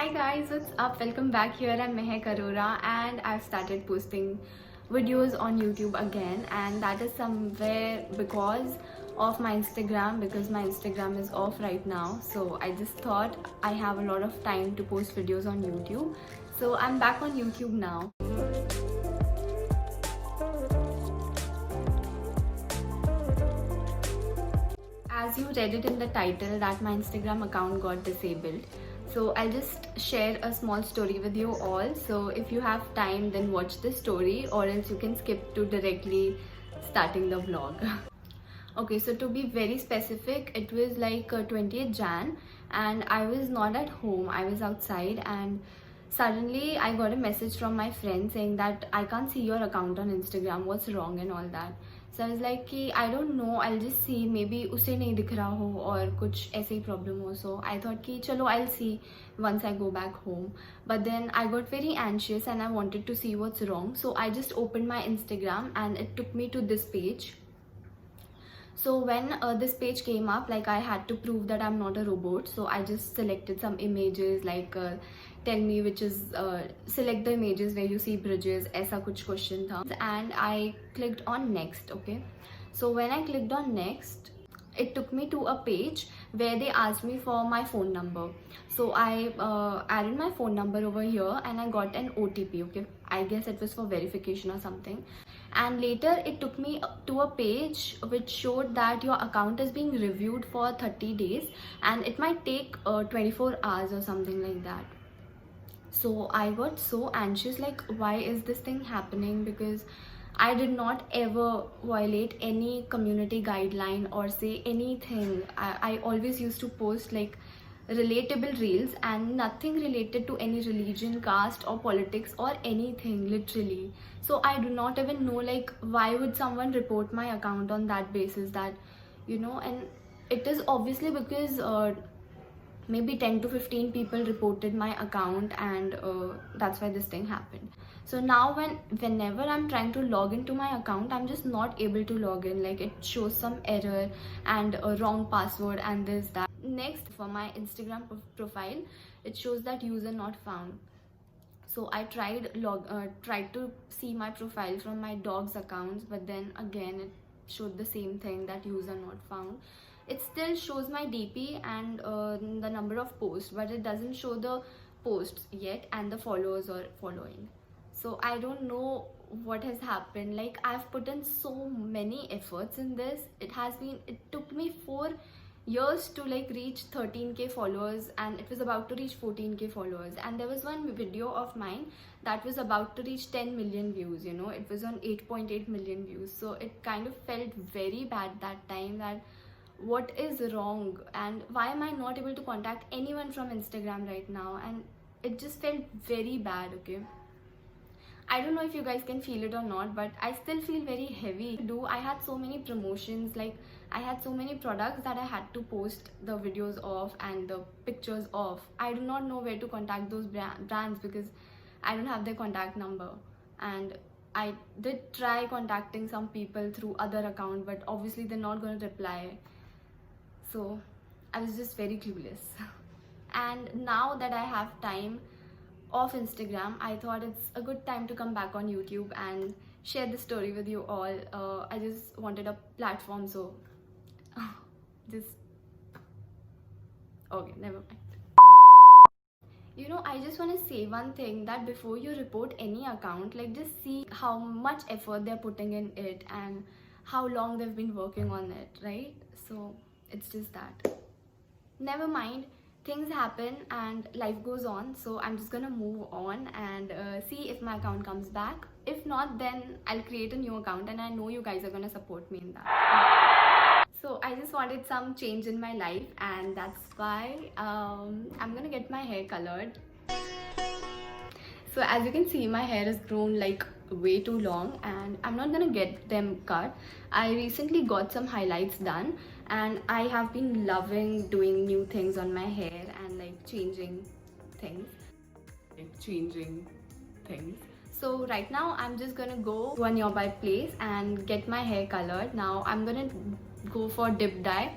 Hi guys, what's up? Welcome back. Here I'm Mehak Arora and I've started posting videos on YouTube again, and that is somewhere because of my Instagram, because my Instagram is off right now. So I just thought I have a lot of time to post videos on YouTube. So I'm back on YouTube now. As you read it in the title that my Instagram account got disabled. So I'll just share a small story with you all. So if you have time, then watch the story, or else you can skip to directly starting the vlog. Okay, so to be very specific, it was like 20th Jan and I was not at home, I was outside, and suddenly I got a message from my friend saying that I can't see your account on Instagram, what's wrong and all that. So I was like कि I don't know, I'll just see, maybe उसे नहीं दिख रहा हो और कुछ ऐसे ही problem हो. So I thought कि चलो I'll see once I go back home. But then I got very anxious and I wanted to see what's wrong. So I just opened my Instagram and it took me to this page. So when this page came up, like I had to prove that I'm not a robot. So I just selected some images, like tell me which is, select the images where you see bridges, aisa kuch question tha. And I clicked on next, okay. So when I clicked on next, it took me to a page where they asked me for my phone number. So I added my phone number over here and I got an OTP, okay. I guess it was for verification or something. And later it took me to a page which showed that your account is being reviewed for 30 days and it might take 24 hours or something like that. So I got so anxious, like why is this thing happening, because I did not ever violate any community guideline or say anything. I always used to post like relatable reels and nothing related to any religion, caste or politics or anything, literally. So I do not even know like why would someone report my account on that basis, that and it is obviously because maybe 10 to 15 people reported my account, and that's why this thing happened. So now whenever I'm trying to log into my account, I'm just not able to log in. Like it shows some error and a wrong password and this that. Next, for my Instagram profile, it shows that user not found. So I tried to see my profile from my dog's accounts, but then again it showed the same thing, that user not found. It still shows my DP and the number of posts, but it doesn't show the posts yet and the followers or following. So I don't know what has happened. Like I've put in so many efforts in this. It took me 4 years to like reach 13k followers, and it was about to reach 14k followers. And there was one video of mine that was about to reach 10 million views. It was on 8.8 million views. So it kind of felt very bad that time, that what is wrong and why am I not able to contact anyone from Instagram right now. And it just felt very bad, okay. I don't know if you guys can feel it or not, but I still feel very heavy. I had so many promotions, like I had so many products that I had to post the videos of and the pictures of. I do not know where to contact those brands because I don't have their contact number. And I did try contacting some people through other account, but obviously they're not going to reply. So I was just very clueless. And now that I have time off Instagram, I thought it's a good time to come back on YouTube and share the story with you all. I just wanted a platform, so just okay, never mind. I just want to say one thing, that before you report any account, like just see how much effort they're putting in it and how long they've been working on it, right? So it's just that. Never mind, things happen and life goes on. So I'm just gonna move on and see if my account comes back. If not, then I'll create a new account, and I know you guys are gonna support me in that. So I just wanted some change in my life, and that's why I'm gonna get my hair colored. So as you can see, my hair has grown like way too long and I'm not gonna get them cut. I recently got some highlights done and I have been loving doing new things on my hair and like changing things. So right now I'm just gonna go to a nearby place and get my hair colored. Now I'm gonna go for dip dye.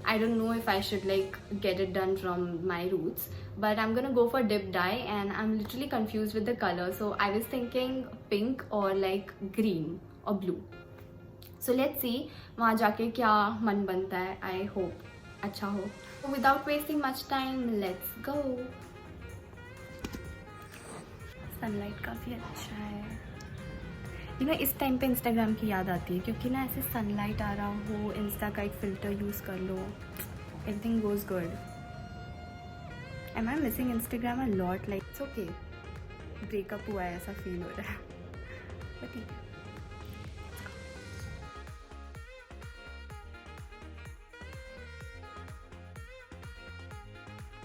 I don't know if I should like get it done from my roots, but I'm gonna go for dip dye and I'm literally confused with the color. So I was thinking pink or like green or blue. So let's see वहाँ जाके क्या मन बनता है. I hope अच्छा हो. So without wasting much time, let's go. Sunlight काफ़ी अच्छा है. You know, इस टाइम पे इंस्टाग्राम की याद आती है क्योंकि ना ऐसे सनलाइट आ रहा हो, इंस्टा का एक फ़िल्टर यूज़ कर लो, everything goes good. Am I missing Instagram a lot? Like it's okay. Breakup हुआ है ऐसा फील हो रहा है. But ठीक है.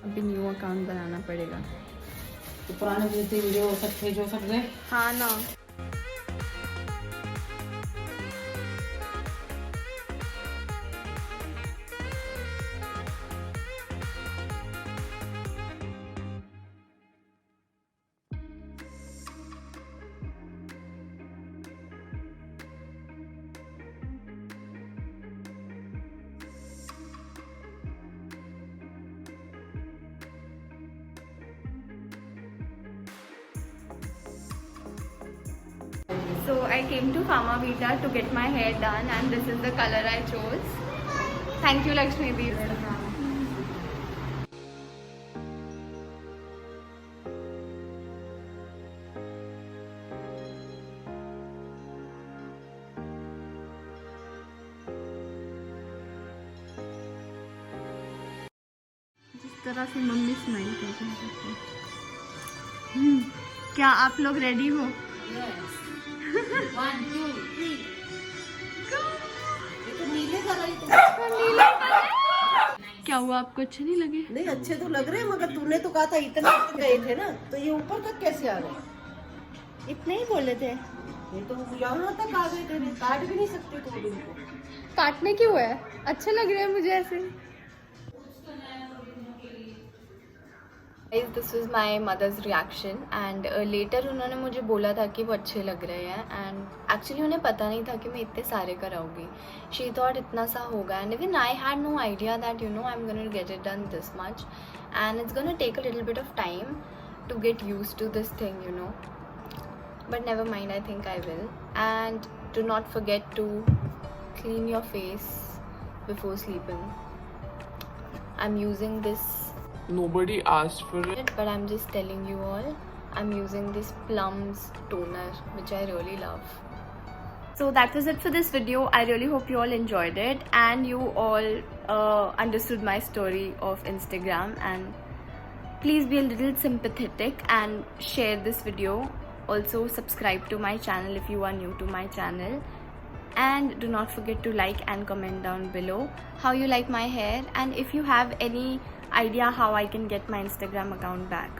अभी न्यू अकाउंट बनाना पड़ेगा. तो पुराने जैसे वीडियो सब थे जो सब गए. हाँ ना. So I came to Pharma Vita to get my hair done and this is the color I chose. Thank you Lakshmi Devi. जिस तरह से मम्मी स्माइल कर रही है. क्या आप लोग रेडी हो? Yes. 1, 2, 3. ये तो नीले कर रही तुम. क्या हुआ, आपको अच्छे नहीं लगे? नहीं अच्छे तो लग रहे हैं मगर तूने तो कहा था इतने गए थे ना, तो ये ऊपर तक कैसे आ गए? इतने ही बोले थे. ये तो यहाँ तक आ गए थे, काट भी नहीं सकते तुम इनको. काटने क्यों है? अच्छे लग रहे हैं मुझे ऐसे. Guys, this was my mother's reaction and later उन्होंने मुझे बोला था कि वो अच्छे लग रहे हैं and actually उन्हें पता नहीं था कि मैं इतने सारे कराऊंगी. She thought इतना सा होगा and even I had no idea that you know I'm gonna get it done this much and it's gonna take a little bit of time to get used to this thing, you know. But never mind, I think I will. And do not forget to clean your face before sleeping. I'm using this. Nobody asked for it. But I'm just telling you all, I'm using this Plums toner which I really love. So that was it for this video. I really hope you all enjoyed it and you all understood my story of Instagram, and please be a little sympathetic and share this video. Also subscribe to my channel if you are new to my channel, and do not forget to like and comment down below how you like my hair and if you have any idea how I can get my Instagram account back.